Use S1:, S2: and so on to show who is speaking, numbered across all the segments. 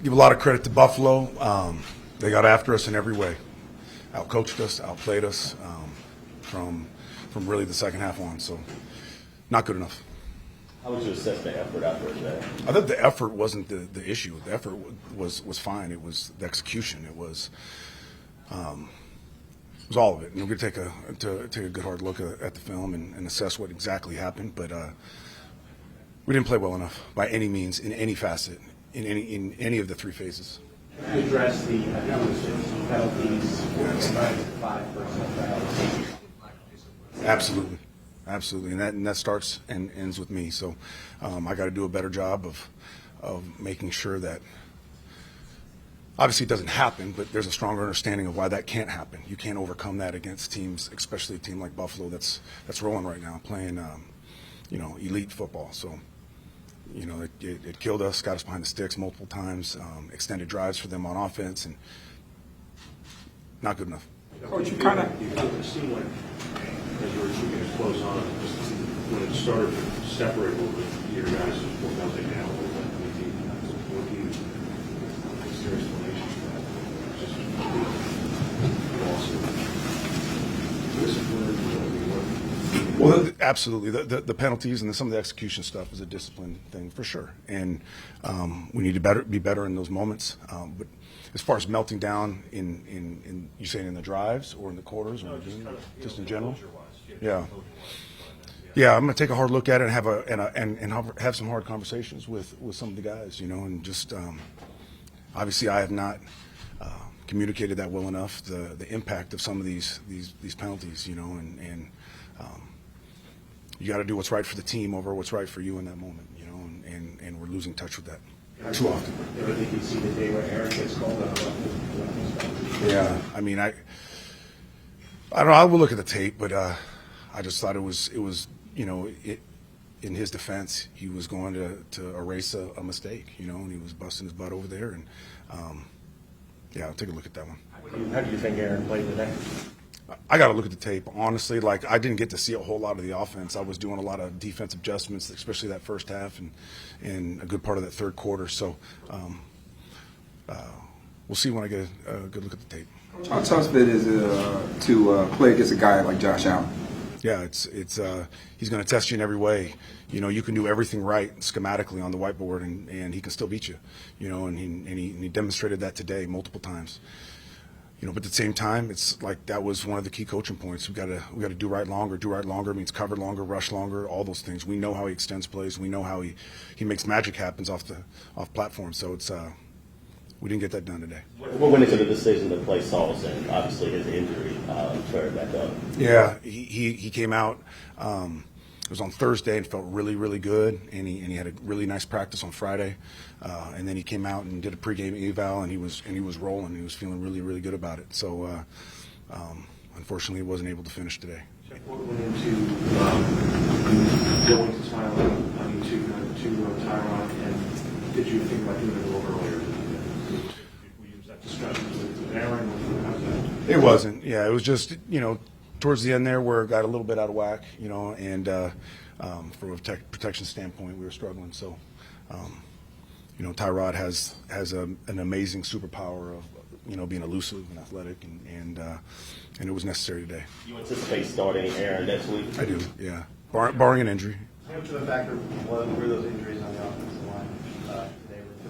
S1: give a lot of credit to Buffalo. They got after us in every way. Outcoached us, outplayed us from really the second half on. So not good enough.
S2: How would you assess the effort out there today?
S1: I thought the effort wasn't the issue. The effort was fine. It was the execution. It was all of it. And we're going to take a good hard look at the film and assess what exactly happened. But we didn't play well enough by any means in any facet in any of the three phases.
S3: Address the penalties, 5 personal fouls.
S1: Absolutely. Absolutely, and that starts and ends with me. So I got to do a better job of making sure that obviously it doesn't happen, but there's a stronger understanding of why that can't happen. You can't overcome that against teams, especially a team like Buffalo that's rolling right now, playing elite football. So it killed us, got us behind the sticks multiple times, extended drives for them on offense, and not good enough.
S4: Coach, you kind of seem like, as you were keeping it close on, just when it started to separate a little bit, your guys were melting down a little bit. What do you, is there explanation for that? Just discipline?
S1: Well, absolutely. The penalties and some of the execution stuff is a discipline thing for sure, and we need to be better in those moments. But as far as melting down in you saying in the drives or in the quarters, or just in general. Yeah. I'm going to take a hard look at it and have some hard conversations with some of the guys, and just obviously I have not communicated that well enough the impact of some of these penalties, and you got to do what's right for the team over what's right for you in that moment, and we're losing touch with that too often.
S3: Ever think you'd see the day where Aaron gets called out?
S1: Yeah, I mean, I don't know. I will look at the tape, but I just thought it was in his defense, he was going to erase a mistake, and he was busting his butt over there, and I'll take a look at that one.
S3: How do you think Aaron played today?
S1: I got to look at the tape. Honestly, I didn't get to see a whole lot of the offense. I was doing a lot of defensive adjustments, especially that first half and a good part of that third quarter. So we'll see when I get a good look at the tape.
S5: How tough it is to play against a guy like Josh Allen?
S1: Yeah, it's he's going to test you in every way. You can do everything right schematically on the whiteboard, and he can still beat you. And he demonstrated that today multiple times. But at the same time, it's like that was one of the key coaching points. We got to do right longer. Do right longer means cover longer, rush longer, all those things. We know how he extends plays. We know how he makes magic happens off platform. So it's we didn't get that done today.
S2: What went into the decision to play Sauls, and obviously his injury flared back up?
S1: Yeah, he came out. It was on Thursday and felt really, really good, and he had a really nice practice on Friday, and then he came out and did a pregame eval, and he was rolling. He was feeling really, really good about it. So, unfortunately, he wasn't able to finish today.
S4: Jeff, what went into going to Thailand? I mean, to Taiwan, and did you think about doing it a little earlier? Was that discussion with Aaron?
S1: It wasn't. Yeah, it was just towards the end there where it got a little bit out of whack, and from a protection standpoint, we were struggling. So, Tyrod has an amazing superpower of being elusive and athletic, and it was necessary today.
S2: You anticipate starting Aaron next week?
S1: I do, yeah, barring an injury.
S3: How much of a factor were those injuries on the offensive line today with the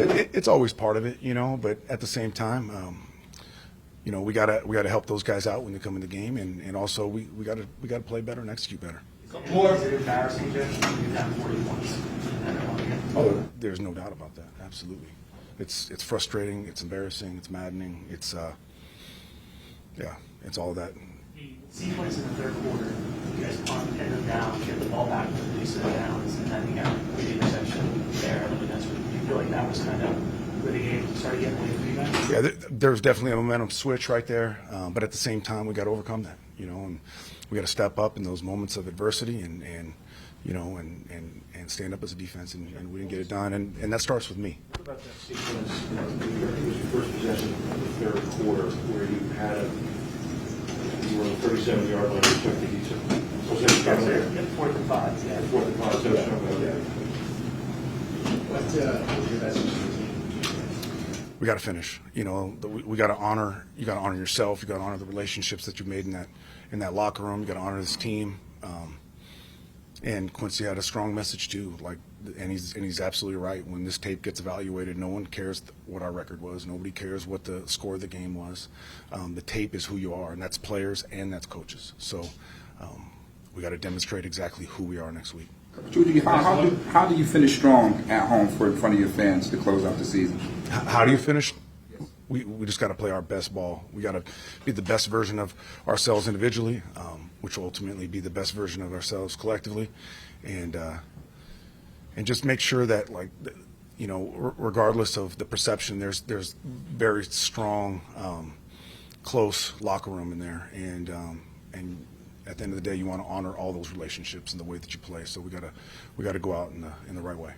S3: protection?
S1: It's always part of it, but at the same time, we gotta help those guys out when they come in the game, and also we gotta play better and execute better.
S3: Is it embarrassing, Jeff? You've got 40 points.
S1: Oh, there's no doubt about that. Absolutely, it's frustrating, it's embarrassing, it's maddening. It's it's all of that.
S6: The sequence in the third quarter, you guys punt, end them down, get the ball back to the set of downs, and then you got the interception there. I mean, do you feel like that was kind of where the game started getting away from you guys?
S1: Yeah, there's definitely a momentum switch right there, but at the same time, we got to overcome that, and we got to step up in those moments of adversity and stand up as a defense, and we didn't get it done, and that starts with me.
S4: What about that sequence? It was your first possession of the third quarter where you were on the 37-yard line. You took was that
S6: Yeah, 4th and 5. Yeah.
S4: 4th and 5.
S3: What was your message to the team?
S1: we got to finish. You know, we got to honor. You got to honor yourself. You got to honor the relationships that you've made in that locker room. You got to honor this team. And Quincy had a strong message too. And he's absolutely right. When this tape gets evaluated, no one cares what our record was. Nobody cares what the score of the game was. The tape is who you are, and that's players and that's coaches. So we got to demonstrate exactly who we are next week.
S5: Judy, how do you finish strong at home in front of your fans to close out the season?
S1: How do you finish? We just got to play our best ball. We got to be the best version of ourselves individually, which will ultimately be the best version of ourselves collectively, and just make sure that, like, you know, regardless of the perception, there's very strong, close locker room in there, and at the end of the day, you want to honor all those relationships in the way that you play. So we got to go out in the right way.